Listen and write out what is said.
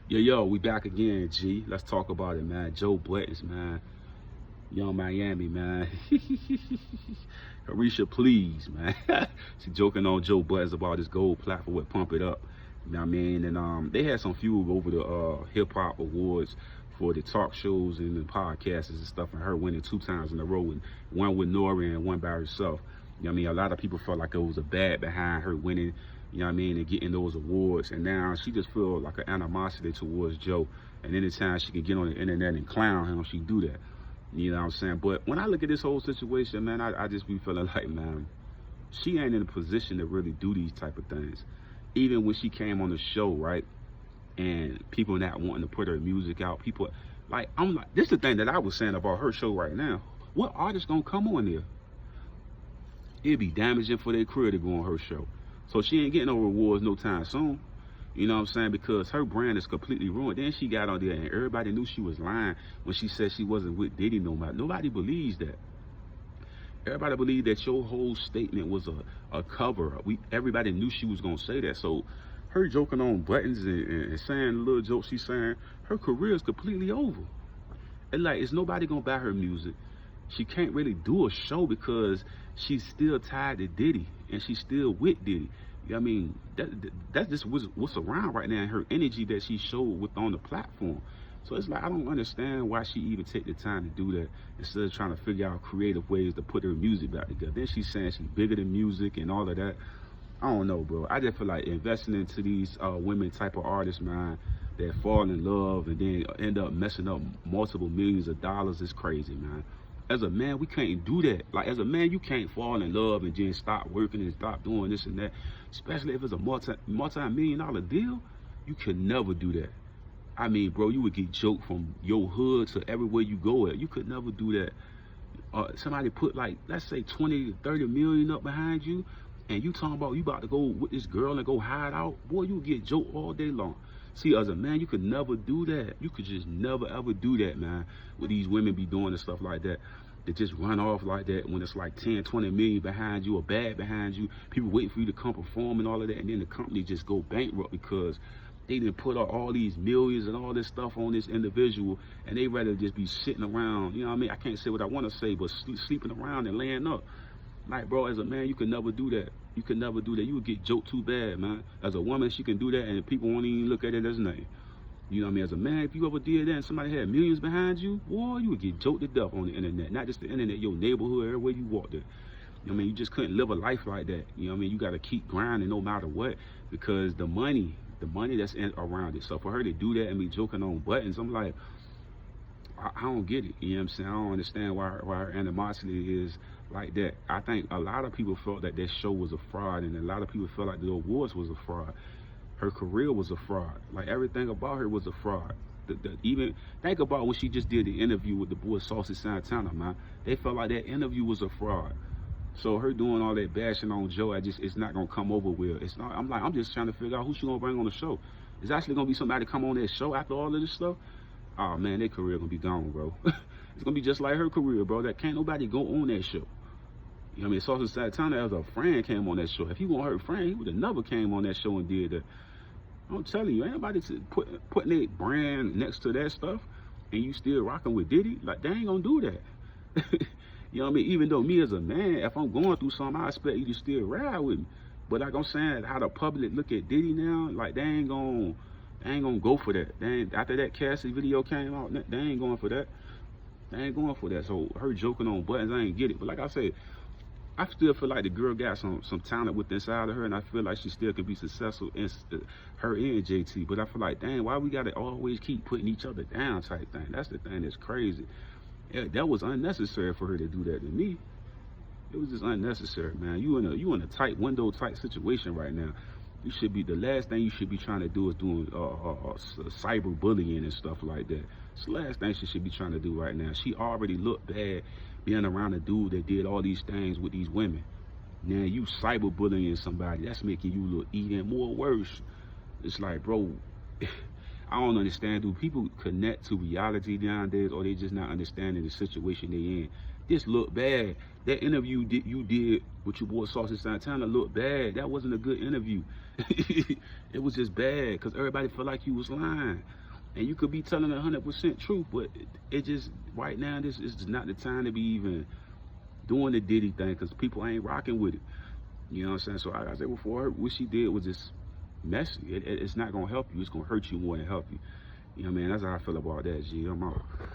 Yo, we back again, G. Let's talk about it, man. Joe Buttons, man. Young Miami, man. Carisha, please, man. She joking on Joe Buttons about his gold platform with Pump It Up. You know what I mean? And they had some feud over the hip hop awards for the talk shows and the podcasts and stuff, and her winning 2 times in a row, and one with Nori and one by herself. You know what I mean? A lot of people felt like it was a bad behind her winning, you know what I mean, and getting those awards. And now she just feel like an animosity towards Joe. And anytime she can get on the internet and clown him, she do that. You know what I'm saying? But when I look at this whole situation, man, I just be feeling like, man, she ain't in a position to really do these type of things. Even when she came on the show, right? And people not wanting to put her music out. People, like, I'm like, this is the thing that I was saying about her show right now. What artist gonna come on there? It'd be damaging for their career to go on her show. So she ain't getting no rewards no time soon. You know what I'm saying? Because her brand is completely ruined. Then she got on there and everybody knew she was lying when she said she wasn't with Diddy no more. Nobody believes that. Everybody believed that your whole statement was a cover. Everybody knew she was gonna say that. So her joking on Buttons and saying little jokes she's saying, her career is completely over. And like, is nobody gonna buy her music? She can't really do a show because she's still tied to Diddy and she's still with Diddy. You know what I mean? That's just what's around right now, and her energy that she showed with on the platform. So it's like, I don't understand why she even take the time to do that instead of trying to figure out creative ways to put her music back together. Then she's saying she's bigger than music and all of that. I don't know, bro. I just feel like investing into these women type of artists, man, that fall in love and then end up messing up multiple millions of dollars is crazy, man. As a man, we can't do that. Like, as a man, you can't fall in love and then stop working and stop doing this and that. Especially if it's a multi-million-dollar deal, you could never do that. I mean, bro, you would get joked from your hood to everywhere you go at. You could never do that. Somebody put, like, let's say 20 to 30 million up behind you, and you talking about you about to go with this girl and go hide out, boy, you get joked all day long. See, as a man, you could never do that. You could just never, ever do that, man, with these women be doing and stuff like that. They just run off like that when it's like 10, 20 million behind you or bad behind you. People wait for you to come perform and all of that, and then the company just go bankrupt because they didn't put out all these millions and all this stuff on this individual, and they rather just be sitting around, you know what I mean? I can't say what I want to say, but sleeping around and laying up. Like, bro, as a man, you could never do that. You could never do that. You would get joked too bad, man. As a woman, she can do that, and people won't even look at it as nothing. You know what I mean? As a man, if you ever did that and somebody had millions behind you, boy, you would get joked to death on the internet. Not just the internet, your neighborhood, everywhere you walked there. You know what I mean? You just couldn't live a life like that. You know what I mean? You got to keep grinding no matter what, because the money that's around it. So for her to do that and be joking on Buttons, I'm like, I don't get it. You know what I'm saying? I don't understand why her animosity is like that. I think a lot of people felt that show was a fraud, and a lot of people felt like the awards was a fraud. Her career was a fraud. Like, everything about her was a fraud. Even think about when she just did the interview with the boy Saucy Santana, man. They felt like that interview was a fraud. So her doing all that bashing on Joe, it's not gonna come over well. It's not. I'm just trying to figure out who she gonna bring on the show. Is actually gonna be somebody to come on that show after all of this stuff? Oh man, their career gonna be gone, bro. It's gonna be just like her career, bro. That can't nobody go on that show. You know what I mean? Saucy Santana, as a friend, came on that show. If he wasn't her friend, he would have never came on that show and did that. I'm telling you, ain't nobody putting their brand next to that stuff, and you still rocking with Diddy. Like, they ain't gonna do that. You know what I mean? Even though me as a man, if I'm going through something, I expect you to still ride with me. But like I'm saying, how the public look at Diddy now, like, they ain't gonna go for that. After that Cassie video came out, they ain't going for that. They ain't going for that. So her joking on Buttons, I ain't get it. But like I said, I still feel like the girl got some talent within inside of her, and I feel like she still can be successful in her and JT. But I feel like, dang, why we gotta always keep putting each other down type thing? That's the thing that's crazy. Yeah, that was unnecessary for her to do that to me. It was just unnecessary, man. You in a tight window type situation right now. You should be, the last thing you should be trying to do is doing cyber bullying and stuff like that. It's the last thing she should be trying to do right now. She already looked bad being around a dude that did all these things with these women. Now you cyber bullying somebody, that's making you look even more worse. It's like, bro, I don't understand. Do people connect to reality nowadays, or they just not understanding the situation they in? This looked bad. That interview you did with your boy Saucy Santana looked bad. That wasn't a good interview. It was just bad because everybody felt like you was lying. And you could be telling 100% truth, but it just, right now, this is not the time to be even doing the Diddy thing because people ain't rocking with it. You know what I'm saying? So like I said before, what she did was just messy. It's not going to help you. It's going to hurt you more than help you. You know what I mean? That's how I feel about that, G. I'm out.